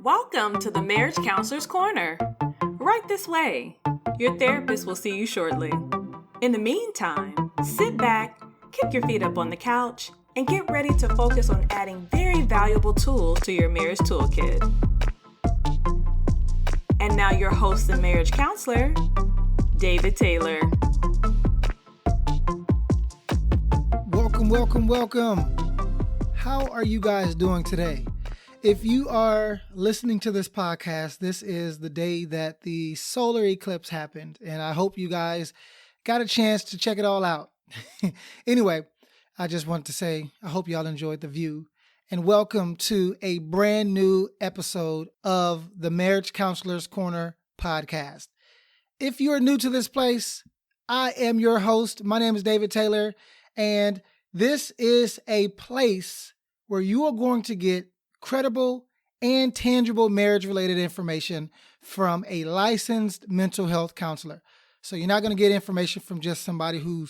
Welcome to the Marriage Counselor's Corner. Right this way. Your therapist will see you shortly. In the meantime, sit back, kick your feet up on the couch, and get ready to focus on adding very valuable tools to your marriage toolkit. And now your host and marriage counselor, David Taylor. Welcome. How are you guys doing today? If you are listening to this podcast, this is the day that the solar eclipse happened, and I hope you guys got a chance to check it all out. Anyway, I just wanted to say I hope y'all enjoyed the view, and welcome to a brand new episode of the Marriage Counselor's Corner podcast. If you're new to this place, I am your host. My name is David Taylor, and this is a place where you are going to get credible and tangible marriage-related information from a licensed mental health counselor. So you're not going to get information from just somebody who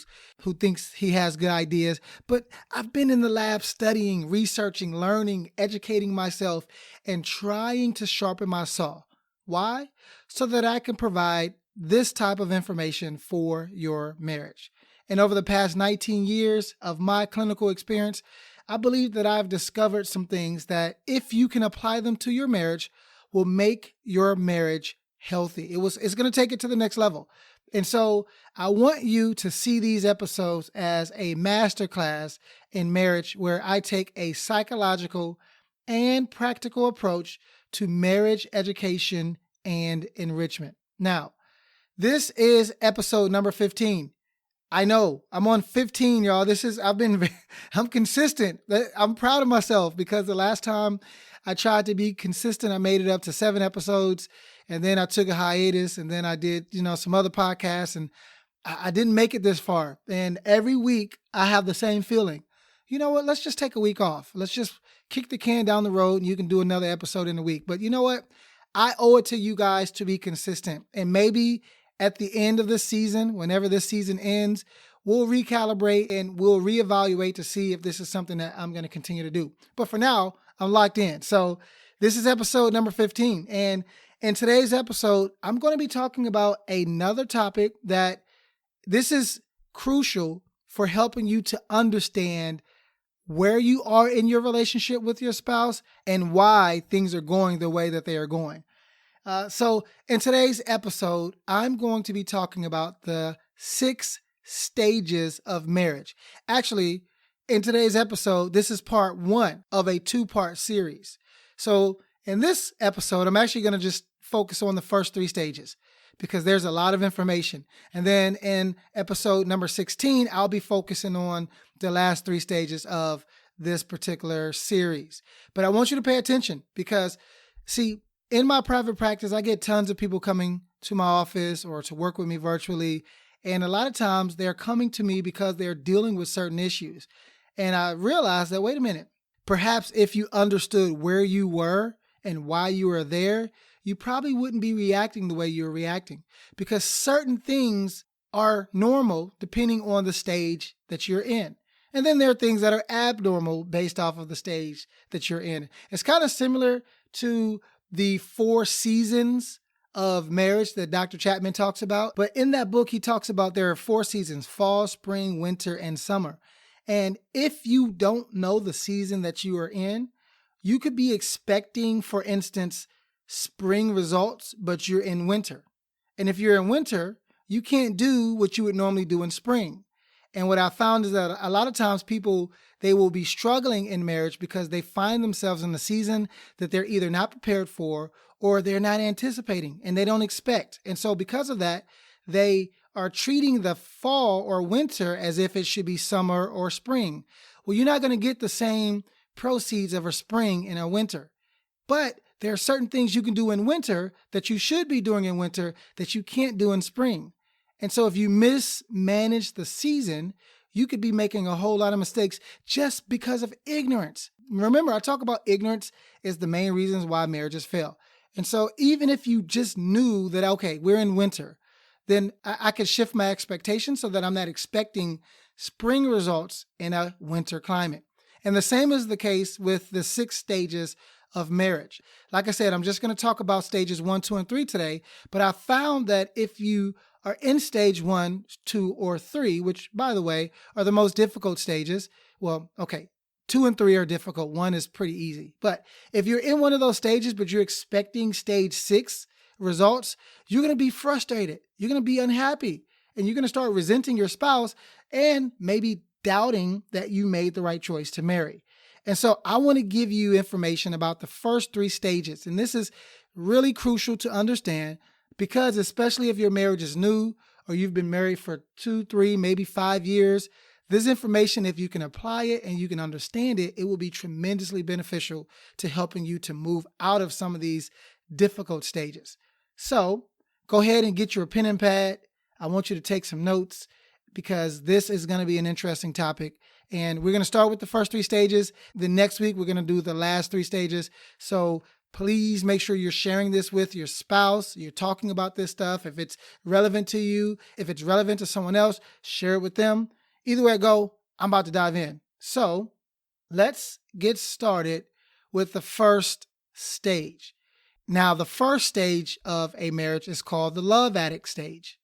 thinks he has good ideas, but I've been in the lab studying, researching, learning, educating myself, and trying to sharpen my saw. Why? So that I can provide this type of information for your marriage. And over the past 19 years of my clinical experience, I believe that I've discovered some things that, if you can apply them to your marriage, will make your marriage healthy. It's going to take it to the next level. And so I want you to see these episodes as a masterclass in marriage, where I take a psychological and practical approach to marriage education and enrichment. Now, this is episode number 15. I know I'm on 15, y'all. I'm consistent. I'm proud of myself because the last time I tried to be consistent, I made it up to 7 episodes, and then I took a hiatus, and then I did, some other podcasts, and I didn't make it this far. And every week I have the same feeling. You know what? Let's just take a week off. Let's just kick the can down the road, and you can do another episode in a week. But you know what? I owe it to you guys to be consistent, and maybe at the end of this season, whenever this season ends, we'll recalibrate and we'll reevaluate to see if this is something that I'm going to continue to do. But for now, I'm locked in. So this is episode number 15. And in today's episode, I'm going to be talking about another topic that this is crucial for helping you to understand where you are in your relationship with your spouse and why things are going the way that they are going. So in today's episode, I'm going to be talking about the 6 stages of marriage. Actually, in today's episode, this is part 1 of a 2-part series. So in this episode, I'm actually going to just focus on the first 3 stages because there's a lot of information. And then in episode number 16, I'll be focusing on the last 3 stages of this particular series. But I want you to pay attention because, see, in my private practice, I get tons of people coming to my office or to work with me virtually. And a lot of times they're coming to me because they're dealing with certain issues. And I realized that, wait a minute, perhaps if you understood where you were and why you were there, you probably wouldn't be reacting the way you're reacting, because certain things are normal depending on the stage that you're in. And then there are things that are abnormal based off of the stage that you're in. It's kind of similar to the 4 seasons of marriage that Dr. Chapman talks about. But in that book, he talks about there are 4 seasons: fall, spring, winter, and summer. And if you don't know the season that you are in, you could be expecting, for instance, spring results, but you're in winter. And if you're in winter, you can't do what you would normally do in spring. And what I found is that a lot of times people, they will be struggling in marriage because they find themselves in a season that they're either not prepared for or they're not anticipating and they don't expect. And so because of that, they are treating the fall or winter as if it should be summer or spring. Well, you're not going to get the same proceeds of a spring in a winter. But there are certain things you can do in winter that you should be doing in winter that you can't do in spring. And so if you mismanage the season, you could be making a whole lot of mistakes just because of ignorance. Remember, I talk about ignorance is the main reasons why marriages fail. And so even if you just knew that, okay, we're in winter, then I could shift my expectations so that I'm not expecting spring results in a winter climate. And the same is the case with the 6 stages of marriage. Like I said, I'm just going to talk about stages 1, 2, and 3 today, but I found that if you are in stage 1, 2, or 3, which, by the way, are the most difficult stages, well, okay, 2 and 3 are difficult. 1 is pretty easy. But if you're in one of those stages, but you're expecting stage 6 results, you're going to be frustrated. You're going to be unhappy, and you're going to start resenting your spouse and maybe doubting that you made the right choice to marry. And so I want to give you information about the first 3 stages. And this is really crucial to understand because especially if your marriage is new or you've been married for 2, 3, maybe 5 years, this information, if you can apply it and you can understand it, it will be tremendously beneficial to helping you to move out of some of these difficult stages. So go ahead and get your pen and pad. I want you to take some notes because this is going to be an interesting topic. And we're going to start with the first 3 stages. The next week, we're going to do the last 3 stages. So please make sure you're sharing this with your spouse. You're talking about this stuff. If it's relevant to you, if it's relevant to someone else, share it with them. Either way I go, I'm about to dive in. So let's get started with the first stage. Now, the first stage of a marriage is called the love addict stage.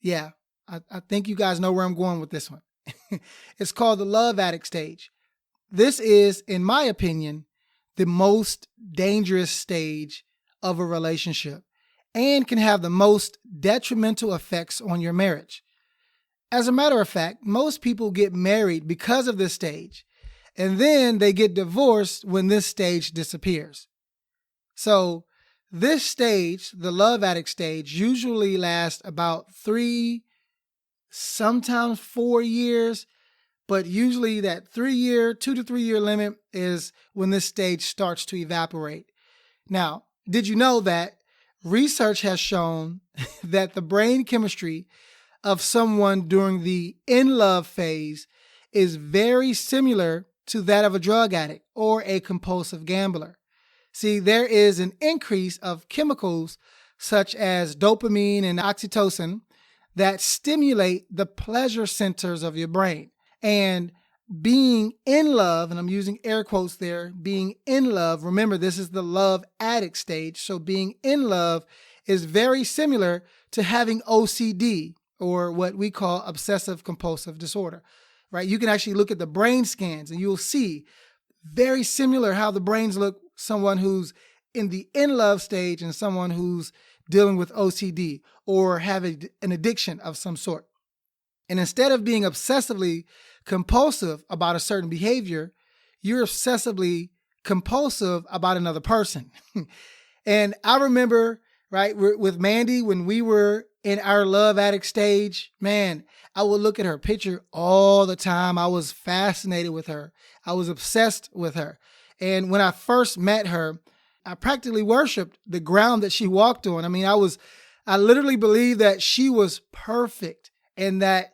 Yeah, I think you guys know where I'm going with this one. It's called the love addict stage. This is, in my opinion, the most dangerous stage of a relationship and can have the most detrimental effects on your marriage. As a matter of fact, most people get married because of this stage, and then they get divorced when this stage disappears. So this stage, the love addict stage, usually lasts about 3, sometimes 4 years, but usually that 2 to 3 year limit is when this stage starts to evaporate. Now, did you know that research has shown that the brain chemistry of someone during the in love phase is very similar to that of a drug addict or a compulsive gambler? See, there is an increase of chemicals such as dopamine and oxytocin that stimulate the pleasure centers of your brain. And being in love, and I'm using air quotes there, being in love, remember this is the love addict stage, so being in love is very similar to having OCD, or what we call obsessive compulsive disorder, right? You can actually look at the brain scans and you'll see very similar how the brains look, someone who's in the in love stage and someone who's dealing with OCD or having an addiction of some sort. And instead of being obsessively compulsive about a certain behavior, you're obsessively compulsive about another person. And I remember, right, with Mandy, when we were in our love addict stage, man, I would look at her picture all the time. I was fascinated with her. I was obsessed with her. And when I first met her, I practically worshiped the ground that she walked on. I mean, I literally believed that she was perfect and that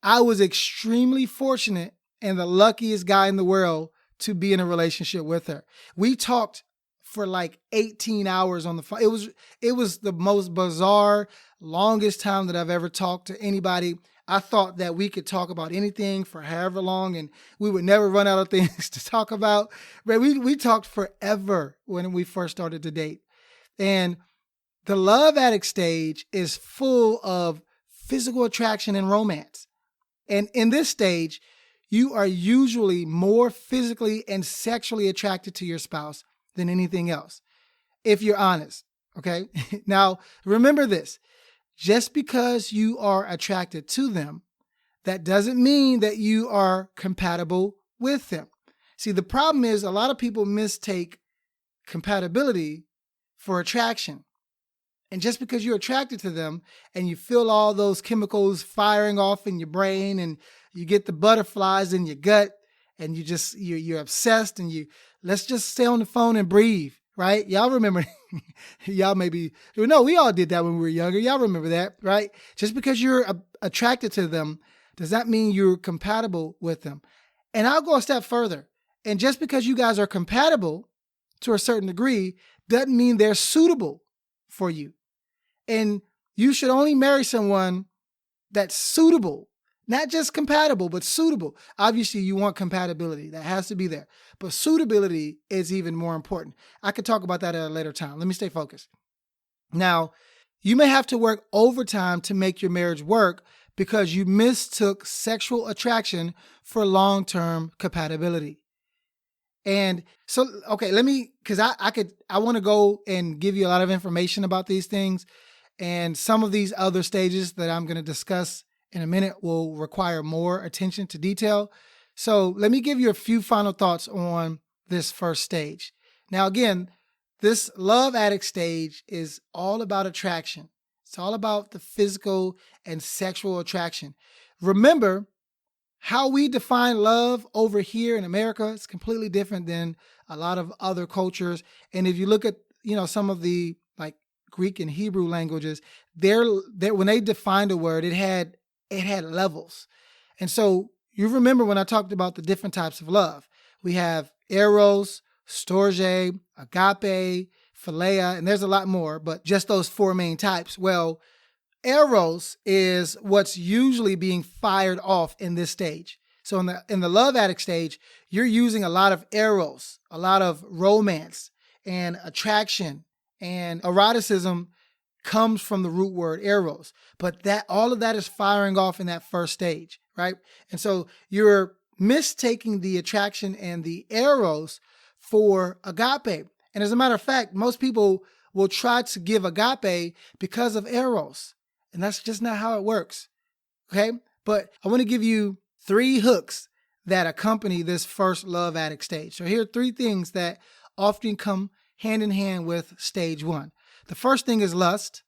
I was extremely fortunate and the luckiest guy in the world to be in a relationship with her. We talked for like 18 hours on the phone. It was the most bizarre, longest time that I've ever talked to anybody. I thought that we could talk about anything for however long and we would never run out of things to talk about. But we talked forever when we first started to date. And the love addict stage is full of physical attraction and romance. And in this stage, you are usually more physically and sexually attracted to your spouse than anything else, if you're honest, okay? Now, remember this. Just because you are attracted to them, that doesn't mean that you are compatible with them. See, the problem is a lot of people mistake compatibility for attraction. And just because you're attracted to them and you feel all those chemicals firing off in your brain and you get the butterflies in your gut and you're obsessed and let's just stay on the phone and breathe, right? Y'all remember, y'all maybe, no, we all did that when we were younger. Y'all remember that, right? Just because you're attracted to them, does that mean you're compatible with them? And I'll go a step further. And just because you guys are compatible to a certain degree, doesn't mean they're suitable for you. And you should only marry someone that's suitable, Not just compatible, but suitable. Obviously, you want compatibility. That has to be there. But suitability is even more important. I could talk about that at a later time. Let me stay focused. Now, you may have to work overtime to make your marriage work because you mistook sexual attraction for long-term compatibility. And so, okay, because I want to go and give you a lot of information about these things. And some of these other stages that I'm going to discuss in a minute will require more attention to detail. So let me give you a few final thoughts on this first stage. Now, again, this love addict stage is all about attraction. It's all about the physical and sexual attraction. Remember, how we define love over here in America is completely different than a lot of other cultures. And if you look at, some of the like Greek and Hebrew languages, they're when they defined a word, it had levels. And so you remember when I talked about the different types of love, we have eros, storge, agape, philia, and there's a lot more, but just those four main types. Well, eros is what's usually being fired off in this stage. So in the love addict stage, you're using a lot of eros, a lot of romance and attraction, and eroticism comes from the root word eros. But all of that is firing off in that first stage, right? And so you're mistaking the attraction and the eros for agape. And as a matter of fact, most people will try to give agape because of eros. And that's just not how it works, okay? But I want to give you 3 hooks that accompany this first love addict stage. So here are 3 things that often come hand in hand with stage 1. The first thing is lust.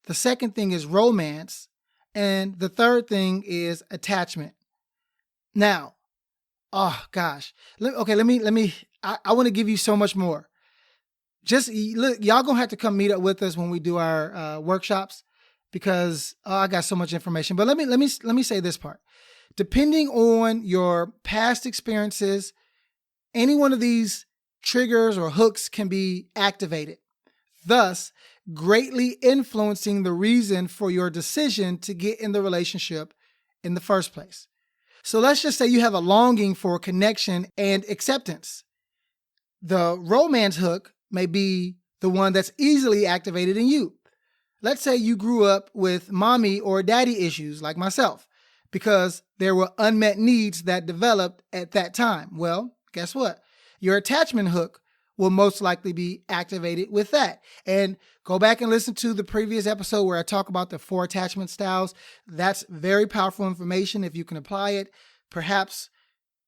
The second thing is romance. And the third thing is attachment. Now, oh gosh. Okay, let me, I want to give you so much more. Just look, y'all gonna have to come meet up with us when we do our workshops, because I got so much information. But let me say this part. Depending on your past experiences, any one of these triggers or hooks can be activated, thus greatly influencing the reason for your decision to get in the relationship in the first place. So let's just say you have a longing for connection and acceptance. The romance hook may be the one that's easily activated in you. Let's say you grew up with mommy or daddy issues like myself because there were unmet needs that developed at that time. Well, guess what? Your attachment hook will most likely be activated with that. And go back and listen to the previous episode where I talk about the 4 attachment styles. That's very powerful information if you can apply it. Perhaps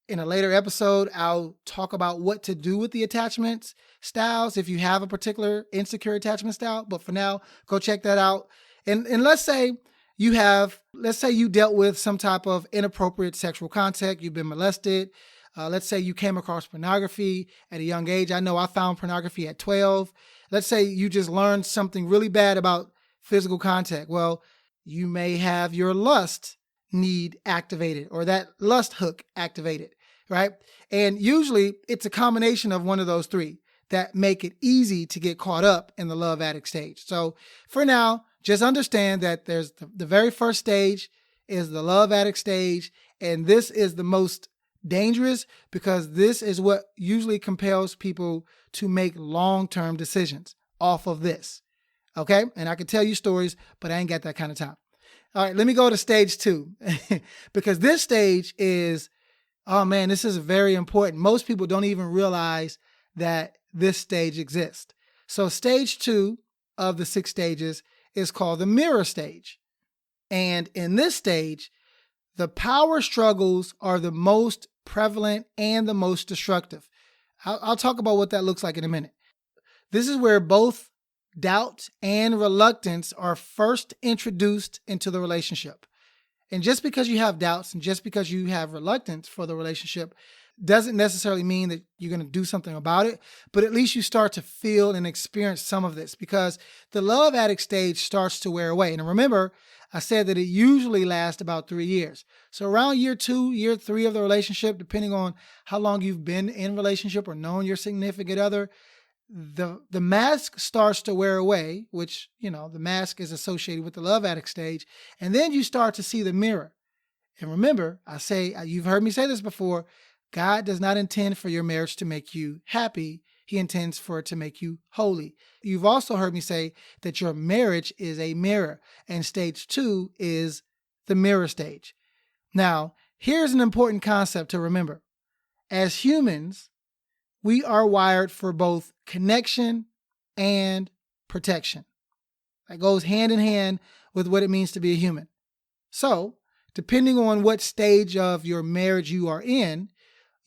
in a later episode, I'll talk about what to do with the attachment styles if you have a particular insecure attachment style. But for now, go check that out. And let's say you dealt with some type of inappropriate sexual contact. You've been molested. Let's say you came across pornography at a young age. I know I found pornography at 12. Let's say you just learned something really bad about physical contact. Well, you may have your lust need activated or that lust hook activated, right? And usually it's a combination of one of those 3 that make it easy to get caught up in the love addict stage. So for now, just understand that there's the very first stage is the love addict stage. And this is the most dangerous because this is what usually compels people to make long-term decisions off of this. Okay. And I could tell you stories, but I ain't got that kind of time. All right, let me go to stage 2 because this stage is, oh man, this is very important. Most people don't even realize that this stage exists. So stage 2 of the 6 stages is called the mirror stage. And in this stage, the power struggles are the most prevalent and the most destructive. I'll talk about what that looks like in a minute. This is where both doubt and reluctance are first introduced into the relationship. And just because you have doubts and just because you have reluctance for the relationship doesn't necessarily mean that you're going to do something about it, but at least you start to feel and experience some of this because the love addict stage starts to wear away. And remember, I said that it usually lasts about 3 years. So around year 2, year 3 of the relationship, depending on how long you've been in relationship or known your significant other, the mask starts to wear away, which, the mask is associated with the love addict stage. And then you start to see the mirror. And remember, you've heard me say this before, God does not intend for your marriage to make you happy. He intends for it to make you holy. You've also heard me say that your marriage is a mirror, and stage 2 is the mirror stage. Now, here's an important concept to remember. As humans, we are wired for both connection and protection. That goes hand in hand with what it means to be a human. So, depending on what stage of your marriage you are in,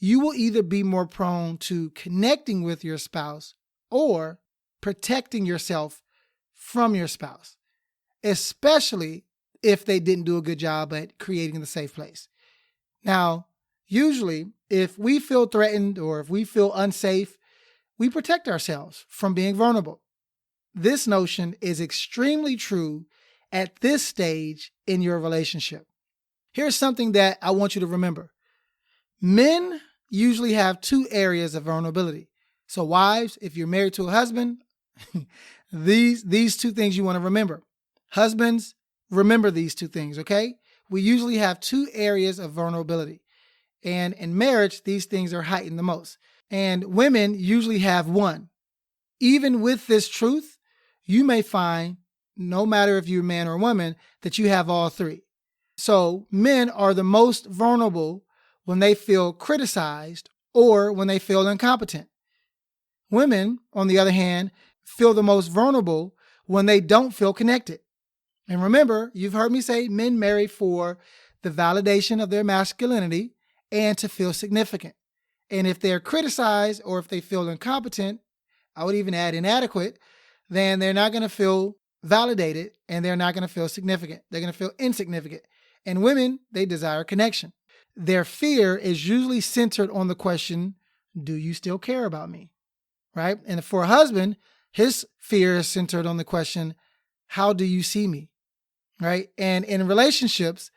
you will either be more prone to connecting with your spouse or protecting yourself from your spouse, especially if they didn't do a good job at creating the safe place. Now, usually, if we feel threatened or if we feel unsafe, we protect ourselves from being vulnerable. This notion is extremely true at this stage in your relationship. Here's something that I want you to remember. Men usually have 2 areas of vulnerability. So wives, if you're married to a husband, these 2 things you want to remember. Husbands, remember these 2 things, okay? We usually have 2 areas of vulnerability. And in marriage, these things are heightened the most. And women usually have 1. Even with this truth, you may find, no matter if you're a man or a woman, that you have all 3. So men are the most vulnerable when they feel criticized or when they feel incompetent. Women, on the other hand, feel the most vulnerable when they don't feel connected. And remember, you've heard me say men marry for the validation of their masculinity and to feel significant. And if they're criticized or if they feel incompetent, I would even add inadequate, then they're not going to feel validated and they're not going to feel significant. They're going to feel insignificant. And women, they desire connection. Their fear is usually centered on the question, do you still care about me? Right? And for a husband, his fear is centered on the question, how do you see me? Right? And in relationships,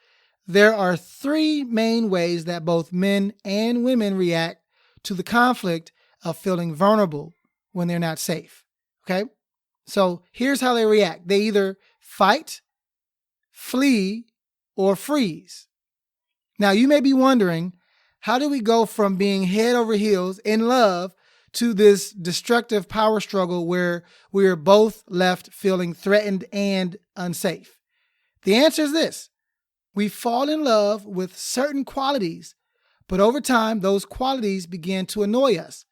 there are 3 main ways that both men and women react to the conflict of feeling vulnerable when they're not safe. Okay? So here's how they react. They either fight, flee, or freeze. Now, you may be wondering, how do we go from being head over heels in love to this destructive power struggle where we are both left feeling threatened and unsafe? The answer is this. We fall in love with certain qualities, but over time, those qualities begin to annoy us.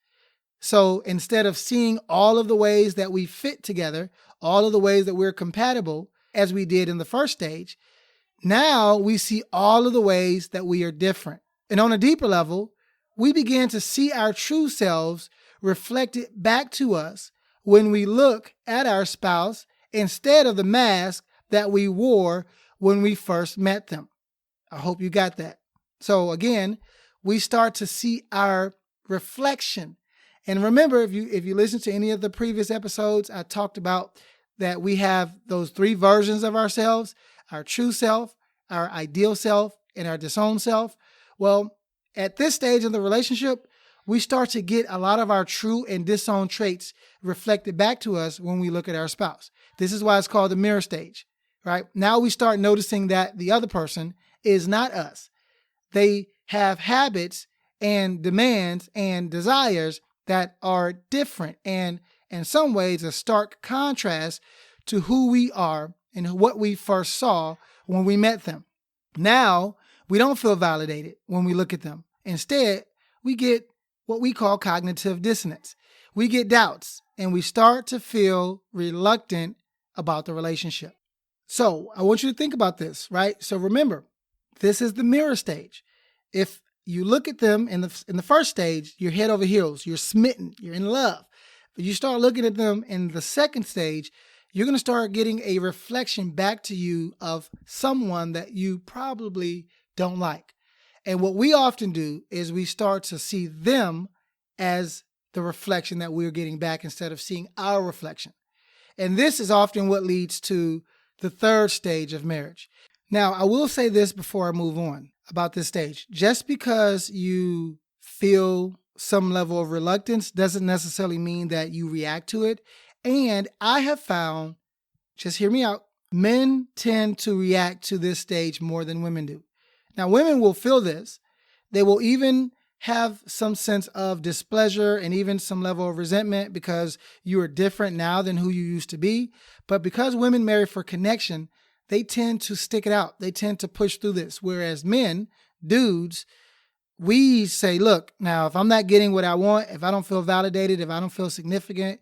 So instead of seeing all of the ways that we fit together, all of the ways that we're compatible, as we did in the first stage, now we see all of the ways that we are different. And on a deeper level, we begin to see our true selves reflected back to us when we look at our spouse instead of the mask that we wore when we first met them. I hope you got that. So again, we start to see our reflection. And remember, if you listen to any of the previous episodes, I talked about that we have those 3 versions of ourselves, our true self, our ideal self, and our disowned self. Well, at this stage of the relationship, we start to get a lot of our true and disowned traits reflected back to us when we look at our spouse. This is why it's called the mirror stage, right? Now we start noticing that the other person is not us. They have habits and demands and desires that are different and in some ways a stark contrast to who we are and what we first saw when we met them. Now, we don't feel validated when we look at them. Instead, we get what we call cognitive dissonance. We get doubts and we start to feel reluctant about the relationship. So I want you to think about this, right? So remember, this is the mirror stage. If you look at them in the first stage, you're head over heels, you're smitten, you're in love. But you start looking at them in the second stage, you're going to start getting a reflection back to you of someone that you probably don't like. And what we often do is we start to see them as the reflection that we're getting back instead of seeing our reflection. And this is often what leads to the third stage of marriage. Now, I will say this before I move on about this stage. Just because you feel some level of reluctance doesn't necessarily mean that you react to it. And I have found, just hear me out, men tend to react to this stage more than women do. Now, women will feel this. They will even have some sense of displeasure and even some level of resentment because you are different now than who you used to be. But because women marry for connection, they tend to stick it out. They tend to push through this. Whereas men, dudes, we say, look, now, if I'm not getting what I want, if I don't feel validated, if I don't feel significant,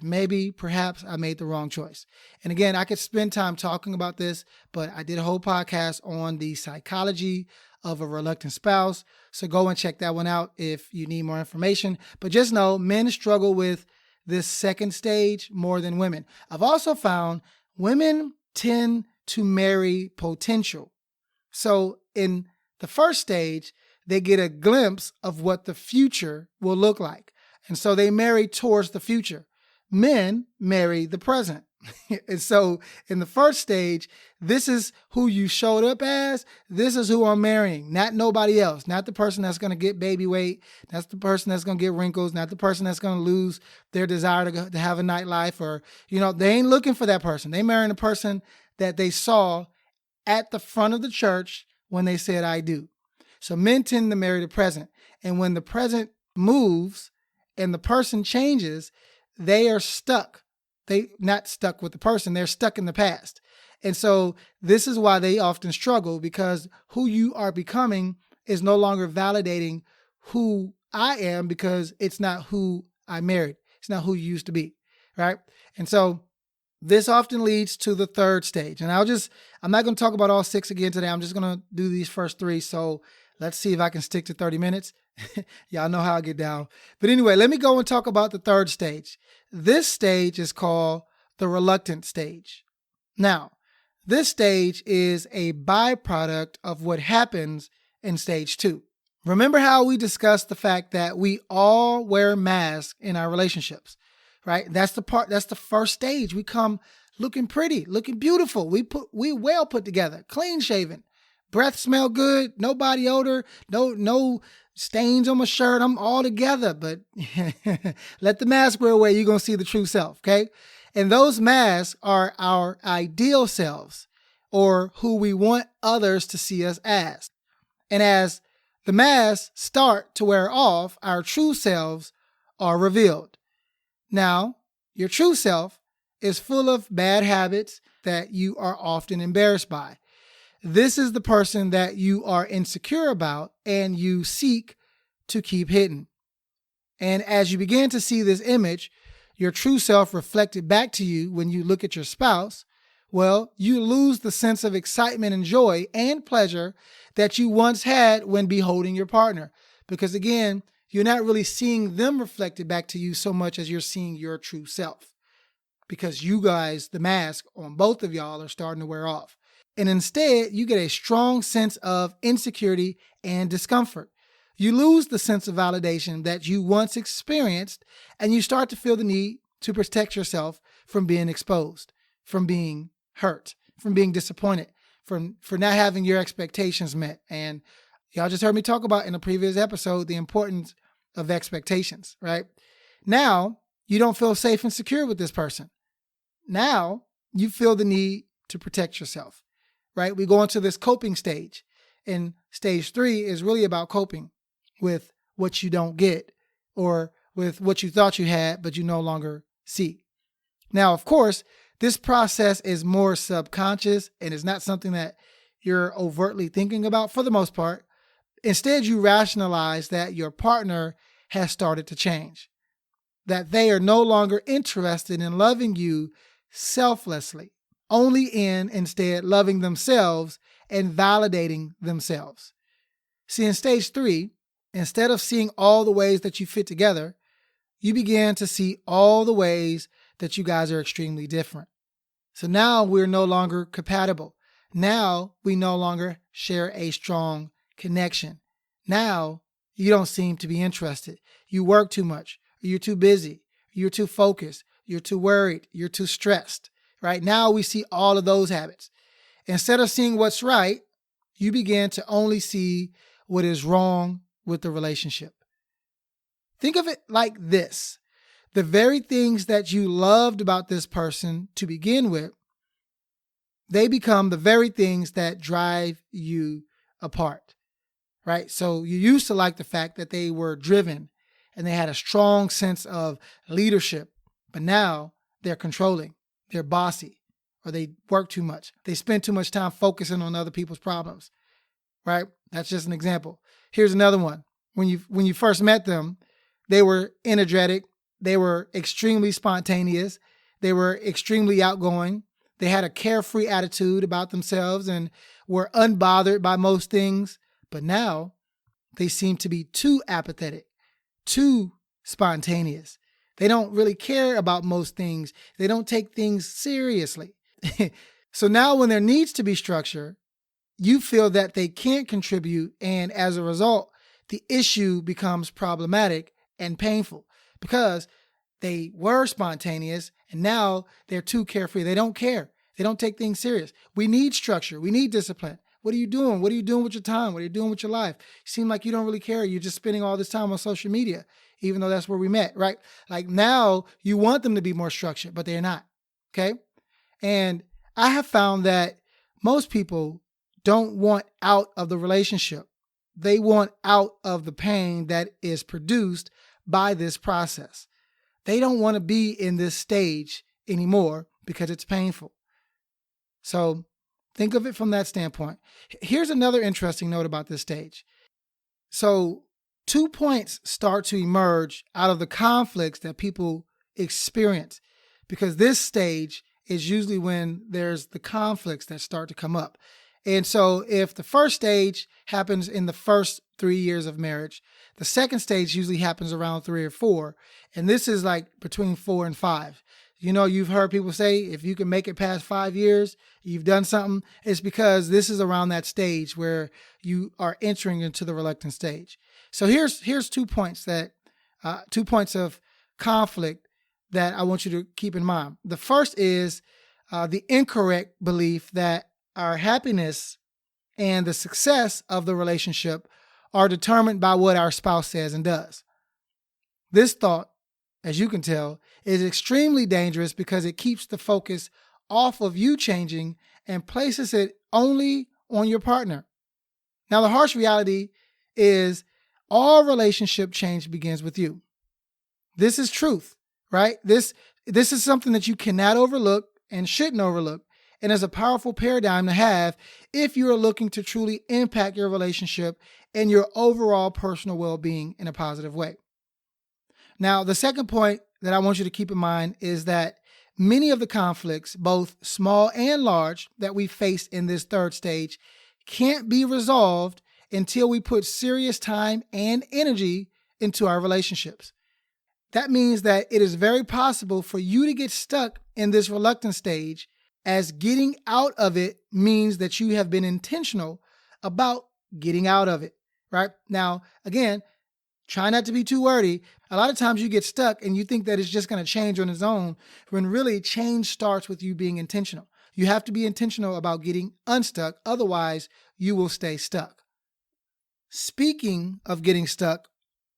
maybe, perhaps I made the wrong choice. And again, I could spend time talking about this, but I did a whole podcast on the psychology of a reluctant spouse. So go and check that one out if you need more information. But just know men struggle with this second stage more than women. I've also found women tend to marry potential. So in the first stage, they get a glimpse of what the future will look like. And so they marry towards the future. Men marry the present. And so in the first stage, this is who you showed up as. This is who I'm marrying, not nobody else, not the person that's going to get baby weight. That's the person that's going to get wrinkles, not the person that's going to lose their desire to have a nightlife, or, they ain't looking for that person. They marrying the person that they saw at the front of the church when they said, I do. So men tend to marry the present. And when the present moves and the person changes, they are stuck. They not stuck with the person, they're stuck in the past. And so this is why they often struggle, because who you are becoming is no longer validating who I am, because it's not who I married. It's not who you used to be, right? And so this often leads to the third stage. And I'm not going to talk about all 6 again today. I'm just going to do these first 3. So let's see if I can stick to 30 minutes. Y'all know how I get down. But anyway, let me go and talk about the third stage. This stage is called the reluctant stage. Now, this stage is a byproduct of what happens in stage 2. Remember how we discussed the fact that we all wear masks in our relationships, right? That's the first stage. We come looking pretty, looking beautiful. We well put together, clean shaven, breath smell good, no body odor, no stains on my shirt. I'm all together, but let the mask wear away. You're going to see the true self. Okay. And those masks are our ideal selves, or who we want others to see us as. And as the masks start to wear off, our true selves are revealed. Now, your true self is full of bad habits that you are often embarrassed by. This is the person that you are insecure about and you seek to keep hidden. And as you begin to see this image, your true self reflected back to you when you look at your spouse, well, you lose the sense of excitement and joy and pleasure that you once had when beholding your partner. Because again, you're not really seeing them reflected back to you so much as you're seeing your true self. Because you guys, the mask on both of y'all are starting to wear off. And instead, you get a strong sense of insecurity and discomfort. You lose the sense of validation that you once experienced, and you start to feel the need to protect yourself from being exposed, from being hurt, from being disappointed, for not having your expectations met. And y'all just heard me talk about in a previous episode the importance of expectations, right? Now, you don't feel safe and secure with this person. Now, you feel the need to protect yourself, right? We go into this coping stage. And stage 3 is really about coping with what you don't get, or with what you thought you had, but you no longer see. Now, of course, this process is more subconscious and is not something that you're overtly thinking about for the most part. Instead, you rationalize that your partner has started to change, that they are no longer interested in loving you selflessly, only in instead loving themselves and validating themselves. See, in stage 3, instead of seeing all the ways that you fit together, you begin to see all the ways that you guys are extremely different. So now we're no longer compatible. Now we no longer share a strong connection. Now you don't seem to be interested. You work too much. You're too busy. You're too focused. You're too worried. You're too stressed. Right now we see all of those habits. Instead of seeing what's right, you begin to only see what is wrong with the relationship. Think of it like this. The very things that you loved about this person to begin with, they become the very things that drive you apart, right? So you used to like the fact that they were driven and they had a strong sense of leadership, but now they're controlling, they're bossy, or they work too much. They spend too much time focusing on other people's problems, right? That's just an example. Here's another one. When you first met them, they were energetic, they were extremely spontaneous, they were extremely outgoing. They had a carefree attitude about themselves and were unbothered by most things. But now they seem to be too apathetic, too spontaneous. They don't really care about most things. They don't take things seriously. So now when there needs to be structure, you feel that they can't contribute. And as a result, the issue becomes problematic and painful because they were spontaneous and now they're too carefree. They don't care. They don't take things serious. We need structure. We need discipline. What are you doing? What are you doing with your time? What are you doing with your life? You seem like you don't really care. You're just spending all this time on social media, even though that's where we met, right? Like now you want them to be more structured, but they're not. Okay. And I have found that most people don't want out of the relationship. They want out of the pain that is produced by this process. They don't want to be in this stage anymore because it's painful. So think of it from that standpoint. Here's another interesting note about this stage. So 2 points start to emerge out of the conflicts that people experience because this stage is usually when there's the conflicts that start to come up. And so if the first stage happens in the first 3 years of marriage, the second stage usually happens around 3 or 4. And this is like between 4 and 5. You know, you've heard people say, if you can make it past 5 years, you've done something. It's because this is around that stage where you are entering into the reluctant stage. So here's 2 points 2 points of conflict that I want you to keep in mind. The first is the incorrect belief that our happiness and the success of the relationship are determined by what our spouse says and does. This thought, as you can tell, is extremely dangerous because it keeps the focus off of you changing and places it only on your partner. Now, the harsh reality is all relationship change begins with you. This is truth, right? This is something that you cannot overlook and shouldn't overlook. And is a powerful paradigm to have if you are looking to truly impact your relationship and your overall personal well-being in a positive way. Now, the second point that I want you to keep in mind is that many of the conflicts, both small and large, that we face in this third stage can't be resolved until we put serious time and energy into our relationships. That means that it is very possible for you to get stuck in this reluctant stage, as getting out of it means that you have been intentional about getting out of it, right? Now, again, try not to be too wordy. A lot of times you get stuck and you think that it's just going to change on its own, when really change starts with you being intentional. You have to be intentional about getting unstuck. Otherwise, you will stay stuck. Speaking of getting stuck,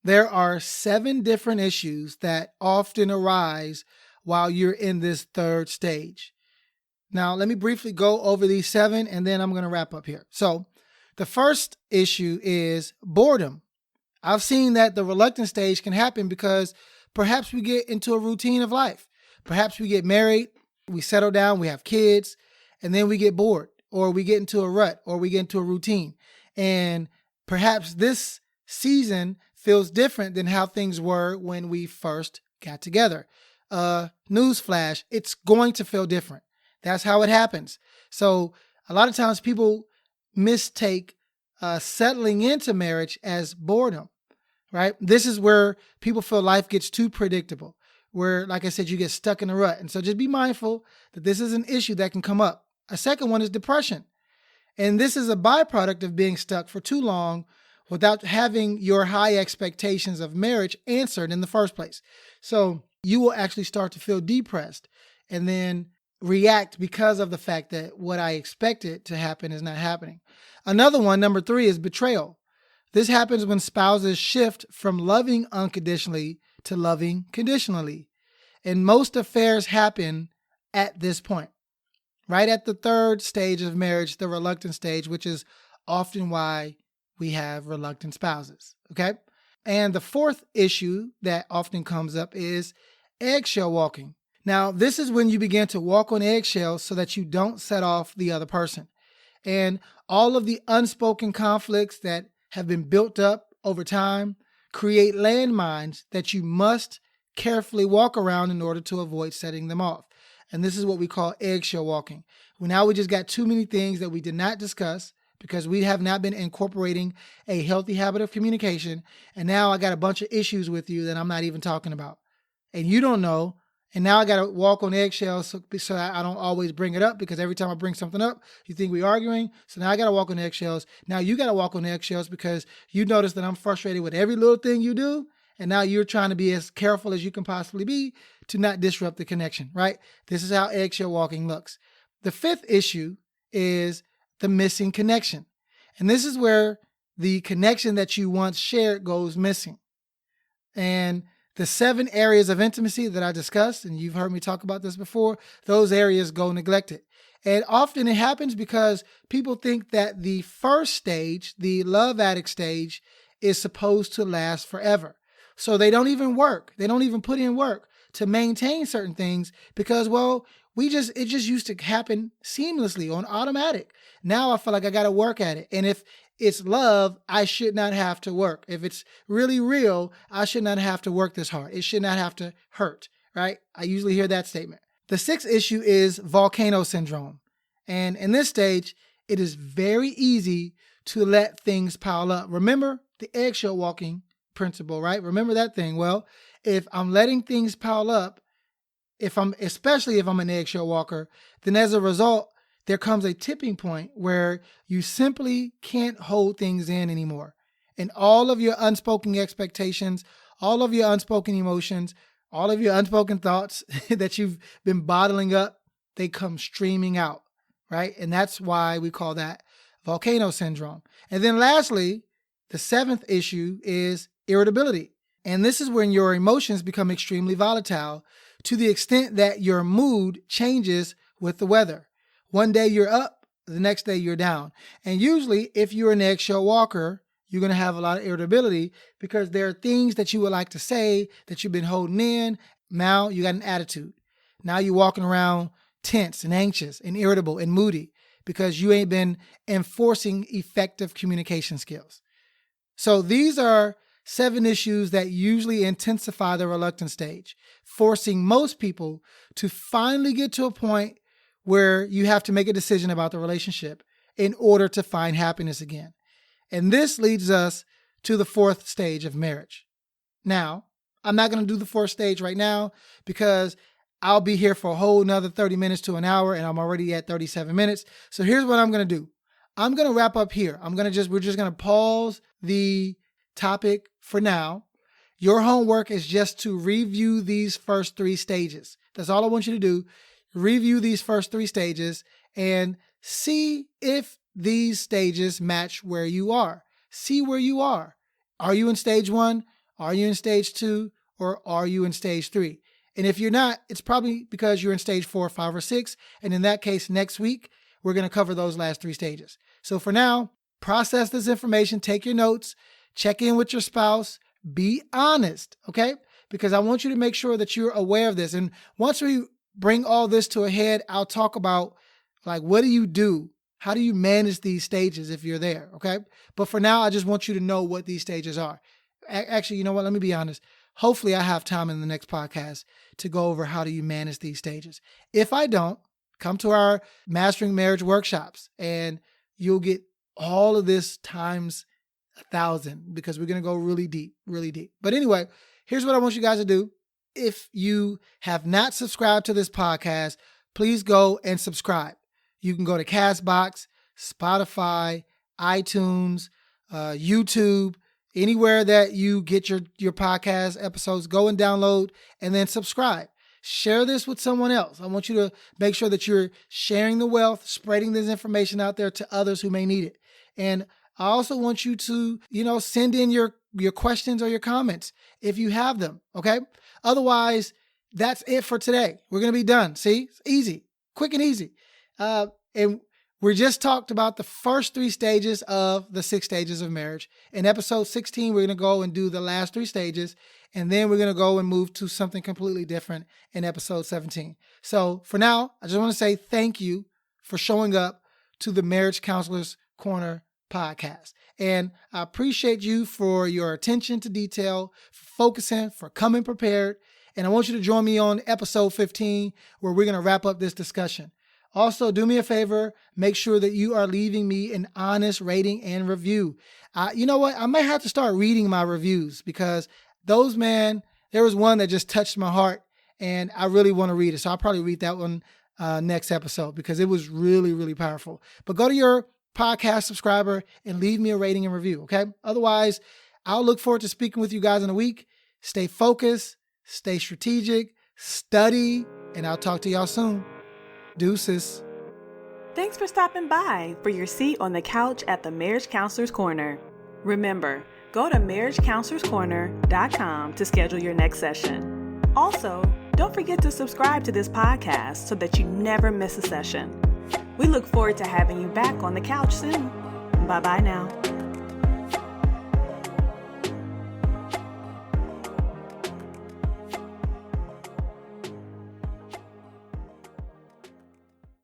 there are 7 different issues that often arise while you're in this third stage. Now, let me briefly go over these 7 and then I'm going to wrap up here. So the first issue is boredom. I've seen that the reluctant stage can happen because perhaps we get into a routine of life. Perhaps we get married, we settle down, we have kids, and then we get bored, or we get into a rut, or we get into a routine. And perhaps this season feels different than how things were when we first got together. Newsflash, it's going to feel different. That's how it happens. So a lot of times people mistake settling into marriage as boredom, right? This is where people feel life gets too predictable, where, like I said, you get stuck in a rut. And so just be mindful that this is an issue that can come up. A second one is depression. And this is a byproduct of being stuck for too long without having your high expectations of marriage answered in the first place. So you will actually start to feel depressed and then react because of the fact that what I expected to happen is not happening. Another one, number 3, is betrayal. This happens when spouses shift from loving unconditionally to loving conditionally. And most affairs happen at this point, right at the third stage of marriage, the reluctant stage, which is often why we have reluctant spouses, okay? And the fourth issue that often comes up is eggshell walking. Now, this is when you begin to walk on eggshells so that you don't set off the other person. And all of the unspoken conflicts that have been built up over time create landmines that you must carefully walk around in order to avoid setting them off. And this is what we call eggshell walking. Now we just got too many things that we did not discuss because we have not been incorporating a healthy habit of communication. And now I got a bunch of issues with you that I'm not even talking about. And you don't know. And now I got to walk on eggshells so I don't always bring it up, because every time I bring something up, you think we're arguing. So now I got to walk on eggshells. Now you got to walk on eggshells because you notice that I'm frustrated with every little thing you do. And now you're trying to be as careful as you can possibly be to not disrupt the connection, right? This is how eggshell walking looks. The fifth issue is the missing connection. And this is where the connection that you once shared goes missing. And the 7 areas of intimacy that I discussed, and you've heard me talk about this before, those areas go neglected. And often it happens because people think that the first stage, the love addict stage, is supposed to last forever. So they don't even work. They don't even put in work to maintain certain things because, well, it just used to happen seamlessly on automatic. Now I feel like I got to work at it. And if it's love, I should not have to work. If it's really real, I should not have to work this hard. It should not have to hurt, right? I usually hear that statement. The 6th issue is volcano syndrome. And in this stage, it is very easy to let things pile up. Remember the eggshell walking principle, right? Remember that thing. Well, if I'm letting things pile up, especially if I'm an eggshell walker, then as a result, there comes a tipping point where you simply can't hold things in anymore. And all of your unspoken expectations, all of your unspoken emotions, all of your unspoken thoughts that you've been bottling up, they come streaming out, right? And that's why we call that volcano syndrome. And then lastly, the 7th issue is irritability. And this is when your emotions become extremely volatile to the extent that your mood changes with the weather. One day you're up, the next day you're down. And usually if you're an eggshell walker, you're going to have a lot of irritability because there are things that you would like to say that you've been holding in. Now you got an attitude. Now you're walking around tense and anxious and irritable and moody because you ain't been enforcing effective communication skills. So these are 7 issues that usually intensify the reluctant stage, forcing most people to finally get to a point where you have to make a decision about the relationship in order to find happiness again. And this leads us to the 4th stage of marriage. Now, I'm not going to do the 4th stage right now because I'll be here for a whole nother 30 minutes to an hour and I'm already at 37 minutes. So here's what I'm going to do. I'm going to wrap up here. We're just going to pause the topic for now. Your homework is just to review these first 3 stages. That's all I want you to do. Review these first 3 stages and see if these stages match where you are. See where you are. Are you in stage 1? Are you in stage 2? Or are you in stage 3? And if you're not, it's probably because you're in stage 4, 5, or 6. And in that case, next week, we're going to cover those last 3 stages. So for now, process this information, take your notes, check in with your spouse, be honest, okay? Because I want you to make sure that you're aware of this. And once we bring all this to a head, I'll talk about what do you do? How do you manage these stages if you're there, okay? But for now, I just want you to know what these stages are. Actually, you know what? Let me be honest. Hopefully I have time in the next podcast to go over how do you manage these stages. If I don't, come to our Mastering Marriage workshops and you'll get all of this times 1,000 because we're going to go really deep, really deep. But anyway, here's what I want you guys to do. If you have not subscribed to this podcast, please go and subscribe. You can go to Castbox, Spotify, iTunes, YouTube, anywhere that you get your podcast episodes, go and download and then subscribe. Share this with someone else. I want you to make sure that you're sharing the wealth, spreading this information out there to others who may need it. And I also want you to, send in your questions or your comments if you have them, okay? Otherwise, that's it for today. We're going to be done. See? It's easy, quick and easy. And We just talked about the first 3 stages of the 6 stages of marriage. In episode 16, we're going to go and do the last 3 stages, and then we're going to go and move to something completely different in episode 17. So for now, I just want to say thank you for showing up to the Marriage Counselors Corner podcast. And I appreciate you for your attention to detail, for focusing, for coming prepared. And I want you to join me on episode 15, where we're going to wrap up this discussion. Also, do me a favor, make sure that you are leaving me an honest rating and review. You know what? I might have to start reading my reviews, because those, man, there was one that just touched my heart and I really want to read it. So I'll probably read that one next episode, because it was really, really powerful. But go to your podcast subscriber and leave me a rating and review, okay? Otherwise, I'll look forward to speaking with you guys in a week. Stay focused, stay strategic, study, and I'll talk to y'all soon. Deuces. Thanks for stopping by for your seat on the couch at the Marriage Counselors Corner. Remember, go to marriagecounselorscorner.com to schedule your next session. Also, don't forget to subscribe to this podcast so that you never miss a session. We look forward to having you back on the couch soon. Bye-bye now.